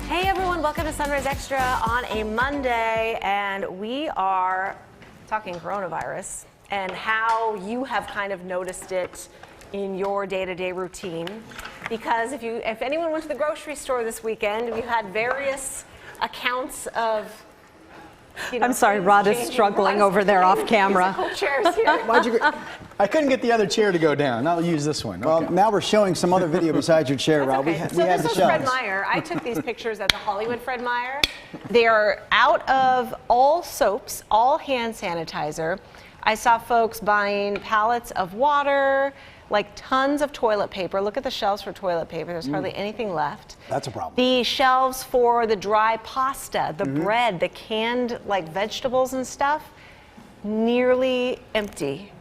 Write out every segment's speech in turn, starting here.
Hey everyone, welcome to Sunrise Extra on a Monday, and we are talking coronavirus and how you have kind of noticed it in your day-to-day routine. Because if anyone went to the grocery store this weekend, you had various accounts of, I'm sorry, Rod is struggling over there off camera. Chairs here. I couldn't get the other chair to go down. I'll use this one. Well, now we're showing some other video besides your chair, Rob. Okay. We So have this the is Fred shelves. Meyer. I took these pictures at the Hollywood Fred Meyer. They are out of all soaps, all hand sanitizer. I saw folks buying pallets of water, like tons of toilet paper. Look at the shelves for toilet paper. There's hardly anything left. That's a problem. The shelves for the dry pasta, the bread, the canned like vegetables and stuff, nearly empty.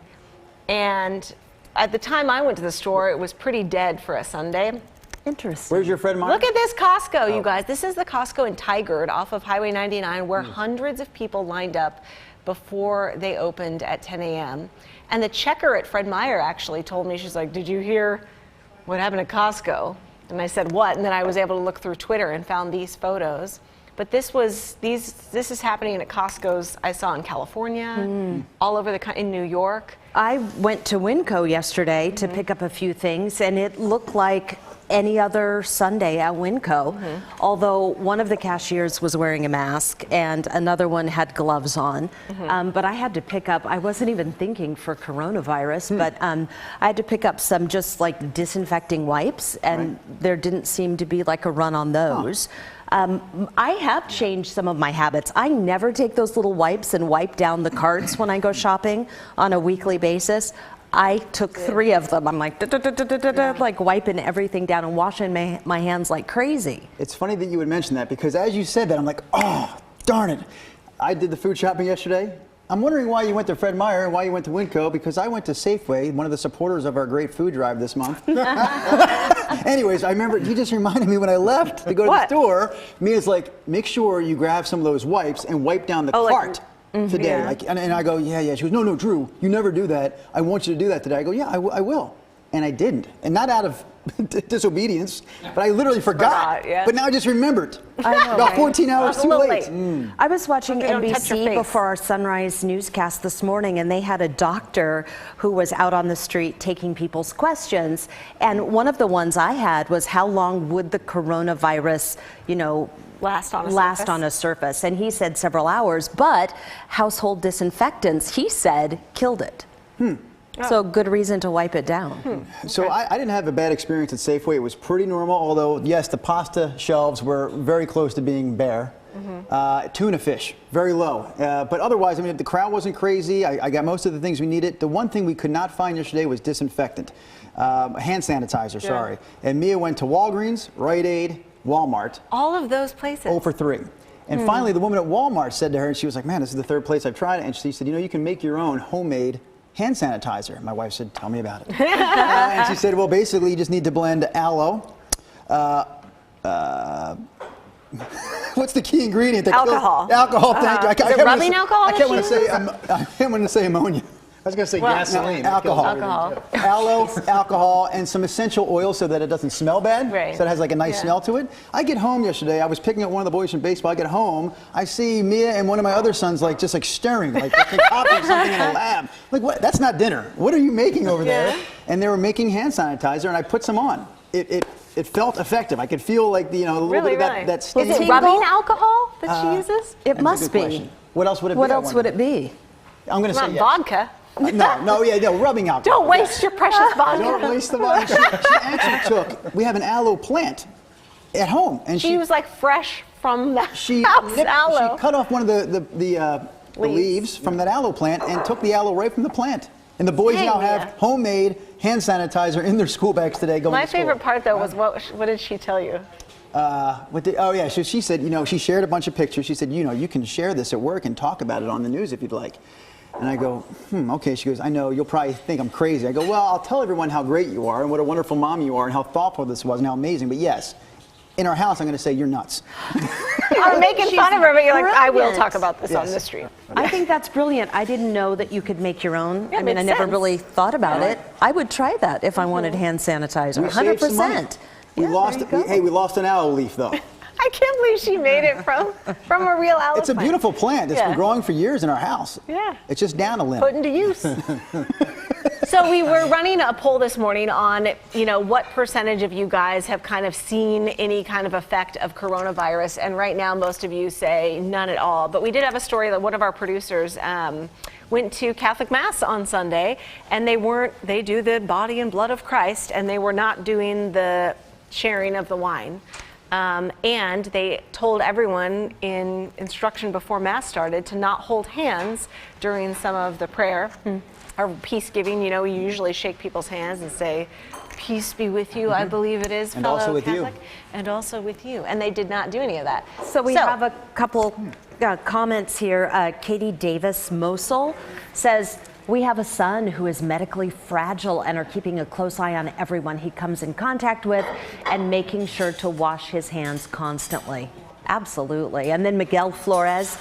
And at the time I went to the store, it was pretty dead for a Sunday. Interesting. Where's your Fred Meyer? Look at this Costco, you guys. This is the Costco in Tigard off of Highway 99 where hundreds of people lined up before they opened at 10 a.m. And the checker at Fred Meyer actually told me, she's like, did you hear what happened at Costco? And I said, what? And then I was able to look through Twitter and found these photos. But this is happening at Costco's I saw in California, all over in New York. I went to Winco yesterday to pick up a few things, and it looked like any other Sunday at Winco, although one of the cashiers was wearing a mask and another one had gloves on. But I had to pick up, I wasn't even thinking for coronavirus, but I had to pick up some just like disinfecting wipes, and there didn't seem to be like a run on those. I have changed some of my habits. I never take those little wipes and wipe down the carts when I go shopping on a weekly basis. I took 3 of them. I'm like, like wiping everything down and washing my hands like crazy. It's funny that you would mention that because as you said that, I'm like, oh, darn it. I did the food shopping yesterday. I'm wondering why you went to Fred Meyer and why you went to Winco, because I went to Safeway, one of the supporters of our great food drive this month. Anyways, I remember, you just reminded me when I left to go to the store, Mia's like, make sure you grab some of those wipes and wipe down the cart today. Like, and I go, yeah. She goes, no, Drew, you never do that. I want you to do that today. I go, yeah, I will. And I didn't. And not out of disobedience, but I literally forgot. But now I just remembered. I know, about 14 hours too late. I was watching NBC before our Sunrise newscast this morning, and they had a doctor who was out on the street taking people's questions. And one of the ones I had was, how long would the coronavirus, last on a surface? And he said several hours, but household disinfectants, he said, killed it. So good reason to wipe it down. So I didn't have a bad experience at Safeway. It was pretty normal, although yes, the pasta shelves were very close to being bare. Tuna fish, very low. But otherwise, I mean, the crowd wasn't crazy. I got most of the things we needed. The one thing we could not find yesterday was disinfectant. Hand sanitizer, sorry. And Mia went to Walgreens, Rite Aid, Walmart. All of those places. 0 for 3. And finally, the woman at Walmart said to her, and she was like, man, this is the 3rd place I've tried it. And she said, you can make your own homemade hand sanitizer. My wife said, tell me about it. And she said, well, basically, you just need to blend aloe. What's the key ingredient? That alcohol. Alcohol, thank you. Is it rubbing alcohol? I can't want to say ammonia. I was going to say gasoline. Alcohol. Aloe, alcohol, and some essential oil so that it doesn't smell bad. So it has like a nice smell to it. I get home yesterday. I was picking up one of the boys from baseball. I get home. I see Mia and one of my other sons just stirring, like copying something in a lab. Like, what? That's not dinner. What are you making over there? And they were making hand sanitizer, and I put some on. It felt effective. I could feel like a little bit of that sting. Is it rubbing alcohol that she uses? It must be. What else would it be? What else would it be? I'm going to say yes. Vodka. No, rubbing alcohol. Don't waste your precious vodka. Don't waste the vodka. She actually we have an aloe plant at home. And she was like fresh from the house aloe. She cut off one of the leaves from that aloe plant and took the aloe right from the plant. And the boys now have homemade hand sanitizer in their school bags today going to school. My favorite part, though, was what did she tell you? So she said, she shared a bunch of pictures. She said, you can share this at work and talk about it on the news if you'd like. And I go, okay. She goes, I know, you'll probably think I'm crazy. I go, well, I'll tell everyone how great you are and what a wonderful mom you are and how thoughtful this was and how amazing. But yes, in our house, I'm going to say you're nuts. I'm making fun of her, but you're like, I will talk about this on the street. I think that's brilliant. I didn't know that you could make your own. I mean, I never really thought about it. I would try that if I wanted hand sanitizer. 100%. We lost an aloe leaf, though. I can't believe she made it from a real aloe It's a plant. beautiful plant. It's Yeah. been growing for years in our house. Yeah. It's just down a limb. Put into use. So we were running a poll this morning on, what percentage of you guys have kind of seen any kind of effect of coronavirus, and right now most of you say none at all. But we did have a story that one of our producers went to Catholic Mass on Sunday, and they do the body and blood of Christ, and they were not doing the sharing of the wine. And they told everyone in instruction before Mass started to not hold hands during some of the prayer or peace giving. We usually shake people's hands and say, "Peace be with you, I believe it is, And fellow also with you." Catholic." And also with you. And they did not do any of that. So we have a couple comments here. Katie Davis Mosul says, "We have a son who is medically fragile and are keeping a close eye on everyone he comes in contact with and making sure to wash his hands constantly." Absolutely. And then Miguel Flores,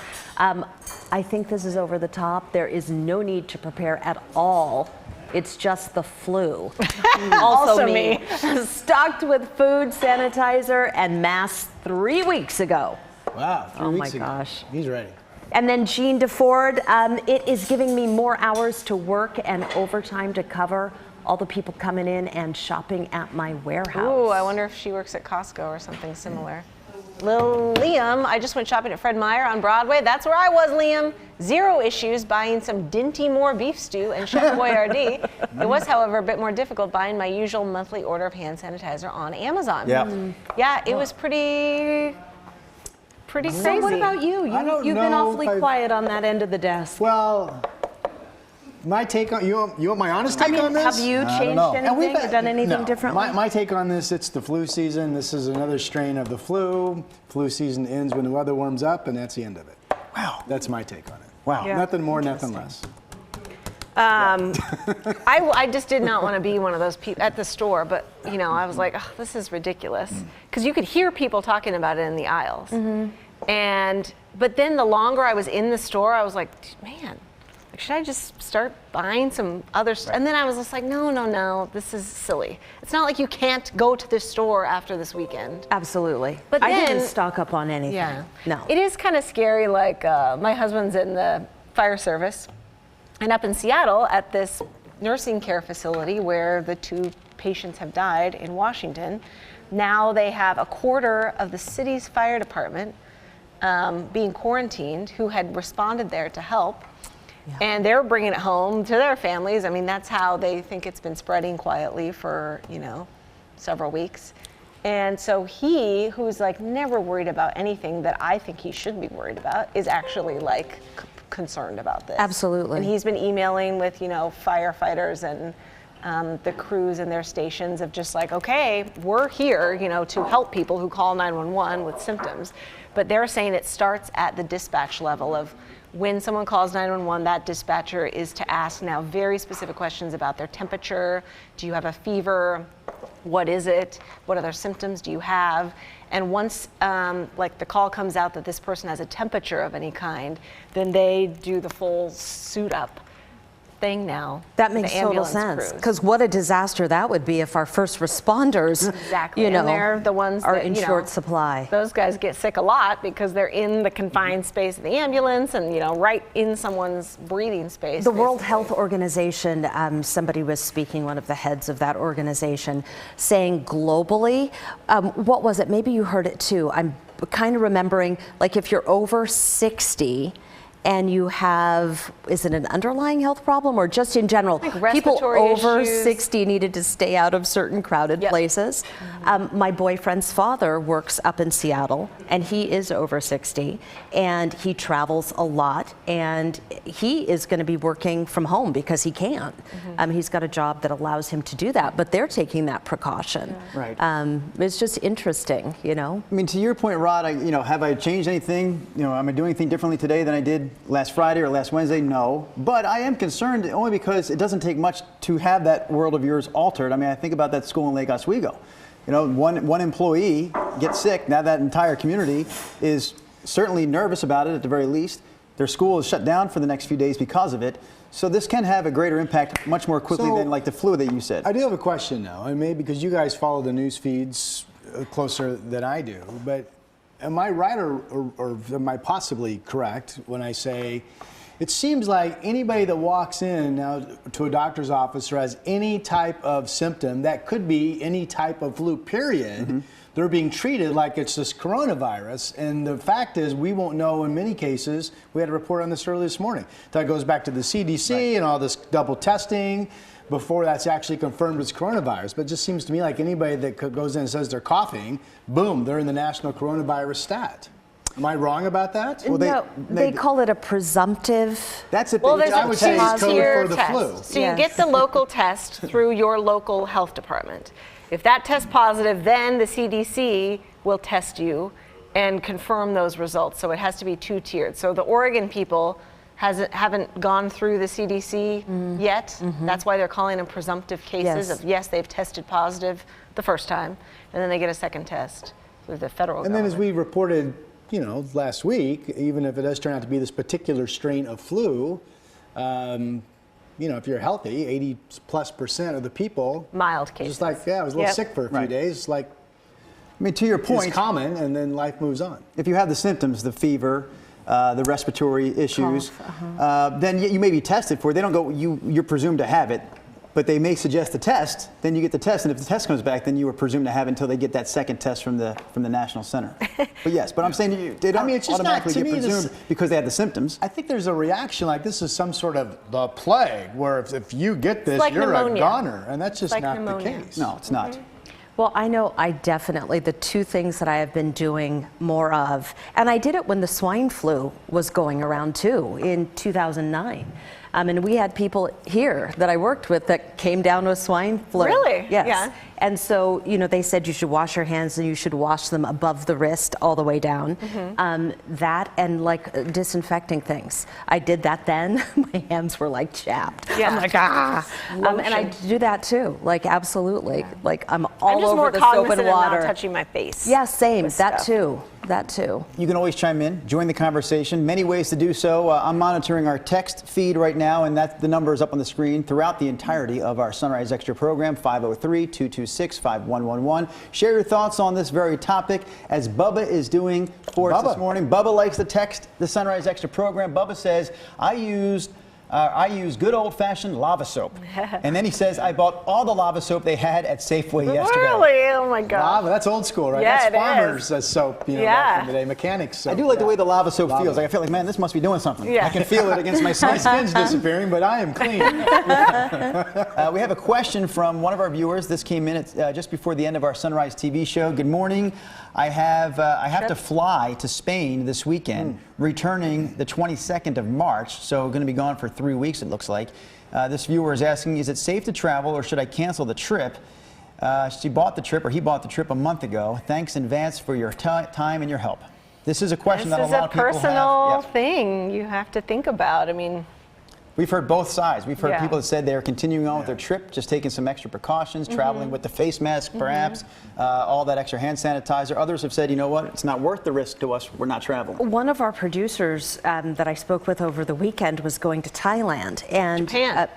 "I think this is over the top. There is no need to prepare at all. It's just the flu." Also me. Stocked with food, sanitizer, and masks 3 weeks ago. Wow, 3 Oh my weeks ago. gosh. He's ready. And then Jean DeFord, "It is giving me more hours to work and overtime to cover all the people coming in and shopping at my warehouse." Ooh, I wonder if she works at Costco or something similar. Lil Liam, "I just went shopping at Fred Meyer on Broadway. That's where I was, Liam. Zero issues buying some Dinty Moore beef stew and Chef Boyardee. It was, however, a bit more difficult buying my usual monthly order of hand sanitizer on Amazon." Yeah. Yeah, it was pretty crazy. So what about you? I don't You've been know awfully if I've- quiet on that end of the desk. Well, my take on you want my honest take on this? Have you I don't changed know. And we've anything or done anything no. differently? My take on this, it's the flu season. This is another strain of the flu. Flu season ends when the weather warms up, and that's the end of it. Wow. That's my take on it. Wow. Yeah. Nothing more, nothing less. I just did not want to be one of those people at the store, but I was like, oh, this is ridiculous, because you could hear people talking about it in the aisles, but then the longer I was in the store, I was like, man, should I just start buying some other stuff? And then I was just like, no, this is silly. It's not like you can't go to the store after this weekend. Absolutely. But I then- didn't stock up on anything. Yeah. No. It is kind of scary. Like my husband's in the fire service, and up in Seattle at this nursing care facility where the 2 patients have died in Washington, now they have a quarter of the city's fire department being quarantined who had responded there to help. Yeah. And they're bringing it home to their families. I mean, that's how they think it's been spreading quietly for, several weeks. And so he, who's like never worried about anything that I think he should be worried about, is actually like concerned about this. Absolutely. And he's been emailing with, firefighters and the crews in their stations of just like, okay, we're here, to help people who call 911 with symptoms. But they're saying it starts at the dispatch level of when someone calls 911, that dispatcher is to ask now very specific questions about their temperature. Do you have a fever? What is it? What other symptoms do you have? And once the call comes out that this person has a temperature of any kind, then they do the full suit up thing now. That the makes total ambulance sense. crews. Because what a disaster that would be if our first responders, Exactly. And they're the ones are that, in short supply. Those guys get sick a lot because they're in the confined space of the ambulance and, right in someone's breathing space. The World basically. Health Organization, somebody was speaking, one of the heads of that organization, saying globally, what was it? Maybe you heard it too. I'm kind of remembering, like if you're over 60 and you have, is it an underlying health problem or just in general? People respiratory over issues. 60 needed to stay out of certain crowded Yep. places. My boyfriend's father works up in Seattle and he is over 60 and he travels a lot and he is going to be working from home because he can't. He's got a job that allows him to do that, but they're taking that precaution. Right. It's just interesting, I mean, to your point, Rod, have I changed anything? Am I doing anything differently today than I did last Friday or last Wednesday? No. But I am concerned only because it doesn't take much to have that world of yours altered. I mean, I think about that school in Lake Oswego. One employee gets sick. Now that entire community is certainly nervous about it at the very least. Their school is shut down for the next few days because of it. So this can have a greater impact much more quickly than like the flu that you said. I do have a question now, and maybe because you guys follow the news feeds closer than I do, but Am I right or am I possibly correct when I say it seems like anybody that walks in now to a doctor's office or has any type of symptom that could be any type of flu, period, they're being treated like it's this coronavirus. And the fact is, we won't know in many cases. We had a report on this early this morning. That goes back to the CDC and all this double testing before that's actually confirmed as coronavirus. But it just seems to me like anybody that goes in and says they're coughing, boom, they're in the national coronavirus stat. Am I wrong about that? Well, No, they call it a presumptive. That's a Well, there's I a would say it's code two-tier for the test. flu. So Yes. you get the local test through your local health department. If that tests positive, then the CDC will test you and confirm those results. So it has to be two-tiered. So the Oregon people haven't gone through the CDC yet. That's why they're calling them presumptive cases Yes. of, yes, they've tested positive the first time, and then they get a second test through the federal And then government. as we reported, last week, even if it does turn out to be this particular strain of flu, if you're healthy, 80+% of the people, Mild cases. just like, I was a little Yep. sick for a few Right. days, like, I mean, to your it's point, common, and then life moves on. if you have the symptoms, the fever, the respiratory issues, Cough, then you may be tested for it. They don't go, you're presumed to have it, but they may suggest a test. Then you get the test, and if the test comes back, then you are presumed to have it until they get that second test from the national center. But yes, but I'm saying they don't it's just not- automatically to get me, this- presumed because they have the symptoms. I think there's a reaction like this is some sort of the plague, where if you get this, like you're pneumonia. a goner, and that's just like not pneumonia. the case. No, it's not. Well, I know the two things that I have been doing more of, and I did it when the swine flu was going around too in 2009. And we had people here that I worked with that came down with swine flu. Really? Yes. Yeah. And so, they said you should wash your hands and you should wash them above the wrist all the way down. That and like disinfecting things. I did that then. My hands were like chapped. Yeah. I'm like, and I Lotion. do that too. Like, absolutely. Like, I'm I'm all just over more the soap cognizant and of water. not touching my face. Yeah, same. with That stuff. too. That too. You can always chime in, join the conversation. Many ways to do so. I'm monitoring our text feed right now, and the number is up on the screen throughout the entirety of our Sunrise Extra program, 503-226-5111. Share your thoughts on this very topic, as Bubba is doing for us this morning. Bubba likes to text the Sunrise Extra program. Bubba says, I use good old-fashioned lava soap. And then he says, I bought all the lava soap they had at Safeway yesterday. Really? Oh my God. Lava, that's old school, right? Yeah, That's it is. farmers' soap, Yeah. back in the day, mechanics soap. I do like the way yeah. the lava soap Lava. feels. Like I feel like, man, this must be doing something. Yeah. I can feel it against my My skin. skin's disappearing, but I am clean. We have a question from one of our viewers. This came in just before the end of our Sunrise TV show. Good morning. I have to fly to Spain this weekend, returning the 22nd of March. So going to be gone for 3 weeks, it looks like. This viewer is asking, is it safe to travel or should I cancel the trip? He bought the trip a month ago. Thanks in advance for your time and your help. This is a question This that a is lot a of people have. personal Yep. thing you have to think about. I mean, We've heard both sides. We've heard Yeah. people that said they're continuing on with their trip, just taking some extra precautions, traveling with the face mask perhaps, all that extra hand sanitizer. Others have said, you know what, it's not worth the risk to us, we're not traveling. One of our producers that I spoke with over the weekend was going to Thailand and Japan.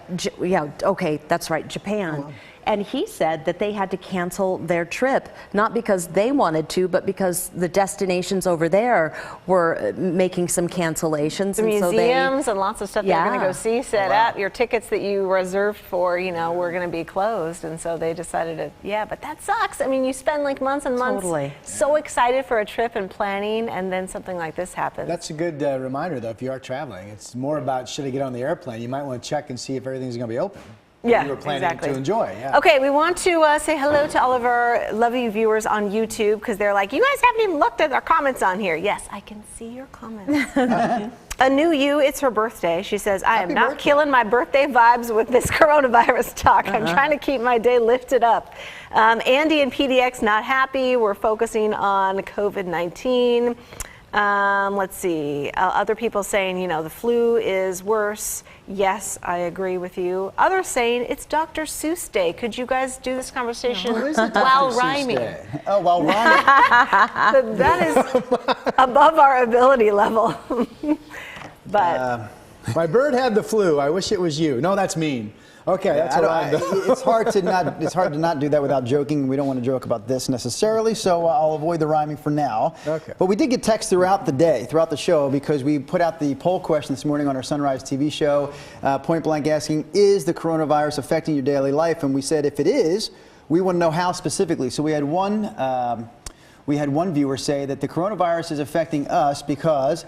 that's right, Japan. And he said that they had to cancel their trip, not because they wanted to, but because the destinations over there were making some cancellations. the and museums and lots of stuff that you're going to Yeah. go see said, your tickets that you reserved for, were going to be closed. And so they decided but that sucks. I mean, you spend like months and months Totally. so excited for a trip and planning, and then something like this happens. That's a good reminder, though, if you are traveling. It's more about should I get on the airplane? You might want to check and see if everything's going to be open. Yeah, You were planning exactly. to enjoy, yeah. Okay, we want to say hello to all of our lovely viewers on YouTube, because they're like, you guys haven't even looked at our comments on here. Yes, I can see your comments. A new you, it's her birthday. She says, I am Happy not birthday. killing my birthday vibes with this coronavirus talk. I'm trying to keep my day lifted up. Andy and PDX not happy. We're focusing on COVID-19. Let's see. Other people saying, the flu is worse. Yes, I agree with you. Others saying it's Dr. Seuss Day. Could you guys do this conversation while rhyming? Oh, while rhyming. That is above our ability level. But My bird had the flu. I wish it was you. No, that's mean. Okay, that's I what don't- I'm doing. it's hard to not do that without joking. We don't want to joke about this necessarily, so I'll avoid the rhyming for now. Okay. But we did get texts throughout the day, throughout the show, because we put out the poll question this morning on our Sunrise TV show, point blank asking, is the coronavirus affecting your daily life? And we said if it is, we want to know how specifically. So we had one viewer say that the coronavirus is affecting us because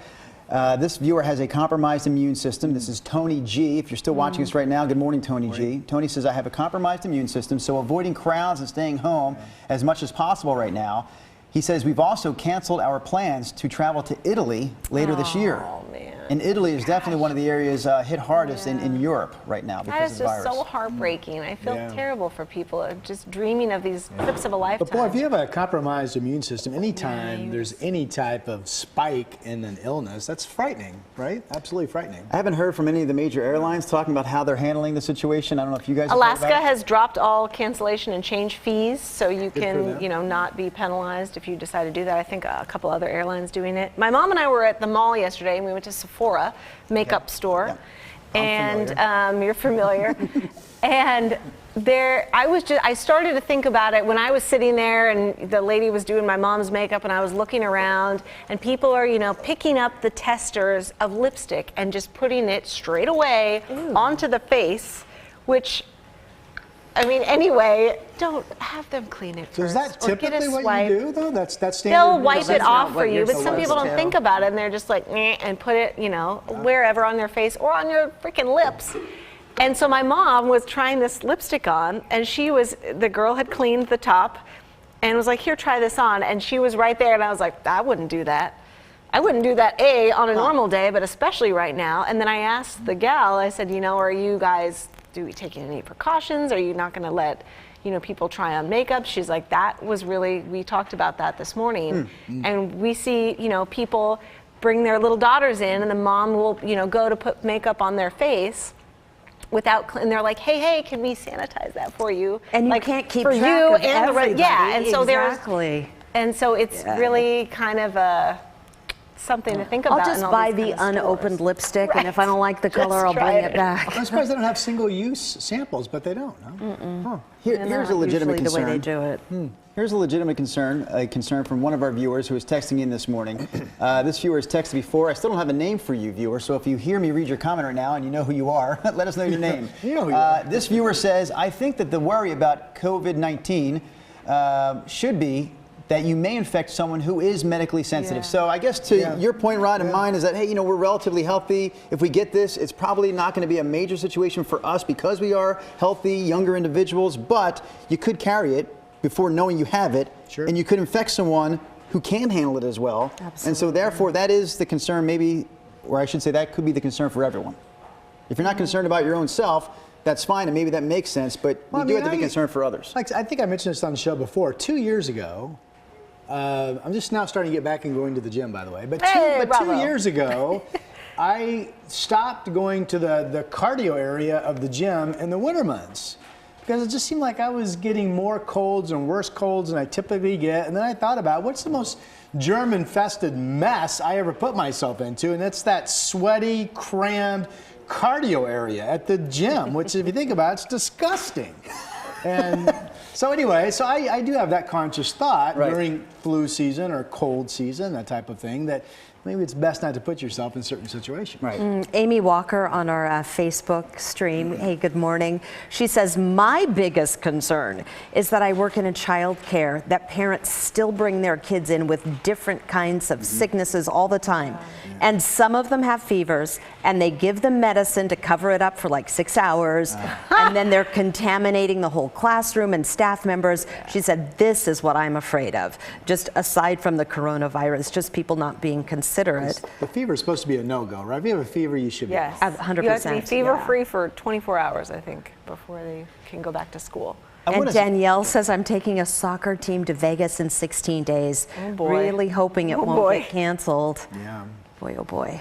this viewer has a compromised immune system. This is Tony G. If you're still watching us right now, good morning, Tony G. Tony says, I have a compromised immune system, so avoiding crowds and staying home as much as possible right now. He says, we've also canceled our plans to travel to Italy later this year. Oh, man. And Italy is definitely one of the areas hit hardest in Europe right now That because is of the just virus. so heartbreaking. I feel Yeah. terrible for people just dreaming of these trips of a lifetime. But boy, if you have a compromised immune system, anytime there's any type of spike in an illness, that's frightening, right? Absolutely frightening. I haven't heard from any of the major airlines talking about how they're handling the situation. I don't know if you guys have heard Alaska about it. has dropped all cancellation and change fees, so you for can, them. not be penalized if you decide to do that. I think a couple other airlines doing it. My mom and I were at the mall yesterday, and we went to Sephora makeup store, Yeah. and you're familiar. And I started to think about it when I was sitting there, and the lady was doing my mom's makeup, and I was looking around, and people are, picking up the testers of lipstick and just putting it straight away onto the face, which, anyway, don't have them clean it So is first, that or get a typically what swipe. you do, though? That's standard? They'll wipe it That's off not for what you, you're but some people supposed don't to. think about it, and they're just like, "Meh," and put it, wherever on their face or on your freaking lips. And so my mom was trying this lipstick on, and the girl had cleaned the top and was like, here, try this on. And she was right there, and I was like, I wouldn't do that. I wouldn't do that, on a normal day, but especially right now. And then I asked the gal, I said, are you guys taking any precautions? Are you not going to let people try on makeup? She's like, we talked about that this morning. And we see, people bring their little daughters in, and the mom will, go to put makeup on their face and they're like, hey, can we sanitize that for you? And you like, can't keep for track you of and everybody. and so Exactly. it's really kind of something to think about. I'll just in all buy these the kind of unopened stores. lipstick, and if I Right. don't like the Just color, I'll try bring it. it back. I'm surprised they don't have single-use samples, but they don't. Huh? Here's a legitimate Usually concern. the way they do it. Here's a legitimate concern, from one of our viewers who was texting in this morning. This viewer has texted before. I still don't have a name for you, viewer, so if you hear me read your comment right now and you know who you are, let us know your name. You know who you are. This viewer says, I think that the worry about COVID-19 should be that you may infect someone who is medically sensitive. Yeah. So I guess to your point, Rod, and mine is that, hey, we're relatively healthy. If we get this, it's probably not going to be a major situation for us because we are healthy, younger individuals, but you could carry it before knowing you have it, Sure. and you could infect someone who can handle it as well. Absolutely. And so therefore, that is the concern maybe, or I should say that could be the concern for everyone. If you're not concerned about your own self, that's fine, and maybe that makes sense, but we do have to be concerned for others. Like I think I mentioned this on the show before. 2 years ago, I'm just now starting to get back and going to the gym, by the way. But Hey, two bravo. years ago, I stopped going to the cardio area of the gym in the winter months because it just seemed like I was getting more colds and worse colds than I typically get. And then I thought about what's the most germ-infested mess I ever put myself into, and it's that sweaty, crammed cardio area at the gym, which if you think about it, it's disgusting. And so anyway, so I do have that conscious thought during flu season or cold season, that type of thing, that maybe it's best not to put yourself in certain situations. Right. Amy Walker on our Facebook stream, hey, good morning. She says, my biggest concern is that I work in a child care, that parents still bring their kids in with different kinds of sicknesses all the time. And some of them have fevers, and they give them medicine to cover it up for like 6 hours, and then they're contaminating the whole classroom and staff members. She said, this is what I'm afraid of. Just aside from the coronavirus, just people not being considerate. The fever is supposed to be a no-go, right? If you have a fever, you should be. Yes. 100%, You have to be fever-free yeah. for 24 hours, I think, before they can go back to school. And Danielle says, I'm taking a soccer team to Vegas in 16 days. Oh, boy. Really hoping it Oh, won't boy. get canceled. Yeah. Boy, oh boy.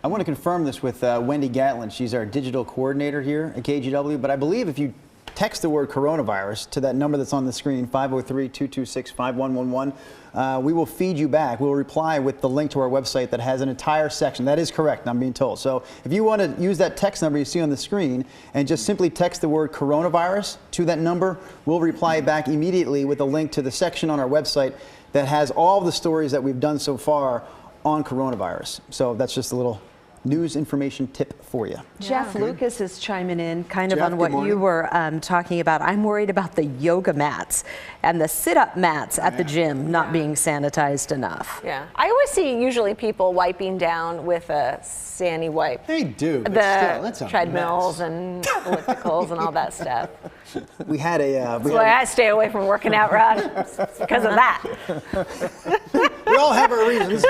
I want to confirm this with Wendy Gatlin. She's our digital coordinator here at KGW, but I believe if you text the word coronavirus to that number that's on the screen, 503-226-5111. We will feed you back. We'll reply with the link to our website that has an entire section. That is correct, I'm being told. So if you want to use that text number you see on the screen and just simply text the word coronavirus to that number, we'll reply back immediately with a link to the section on our website that has all the stories that we've done so far on coronavirus. So that's just a little news information tip for you. Jeff Lucas is chiming in kind of Jeff, on what you were talking about. I'm worried about the yoga mats and the sit-up mats at the gym not being sanitized enough. Yeah. I always see usually people wiping down with a Sandy wipe. They do. But The still, that's a treadmills mess. and ellipticals and all that stuff. We had a That's why I stay away from working out, Rod. It's because of that. we all have our reasons.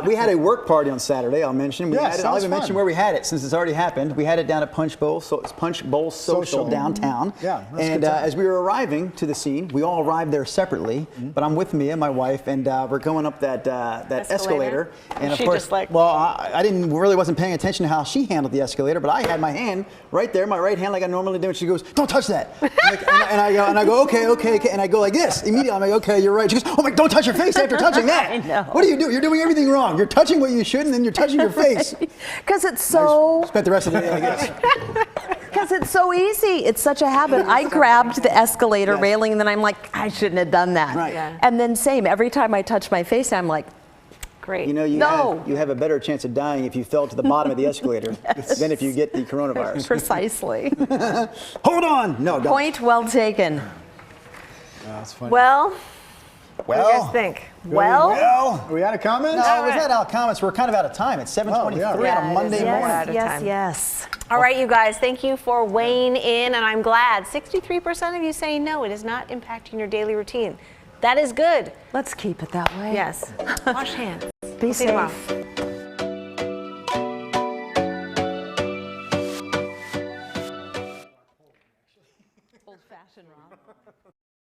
We had a work party on Saturday, I'll mention. We had it, I'll even mention where we had it since it's already happened. We had it down at Punch Bowl Social downtown. Yeah, that's and good time. as we were arriving to the scene, we all arrived there separately, but I'm with Mia, my wife, and we're going up that escalator. And of She course, just like- well, I really wasn't paying attention to how she handled the escalator, but I had my hand right there, my right hand like I normally do, and she goes, "Don't touch that." and I go, okay, and I go like this. Immediately, I'm like, okay, you're right. She goes, "Oh my, don't touch your face after touching that." I know. What do you do? You're doing everything wrong. You're touching what you shouldn't, and then you're touching your face. Because it's so Spent the rest of the day like this. Because it's so easy. It's such a habit. I grabbed the escalator railing and then I'm like, I shouldn't have done that. Right. Yeah. And then same, every time I touch my face, I'm like, Great. You know, No. you have a better chance of dying if you fell to the bottom of the escalator than if you get the coronavirus. precisely. Hold on. No, don't. Point well taken. That's funny. Well, what do you Well, guys think? Well, Are we out of comments? no, was that out of comments? We're kind of out of time. It's 7:23 Yeah, on a it Monday is. morning. Out of Yes, time. yes. all right, you guys, thank you for weighing in, and I'm glad 63% of you saying no, it is not impacting your daily routine. That is good. Let's keep it that way. Yes. Wash hands. Be See you tomorrow. safe. Old-fashioned, Rob.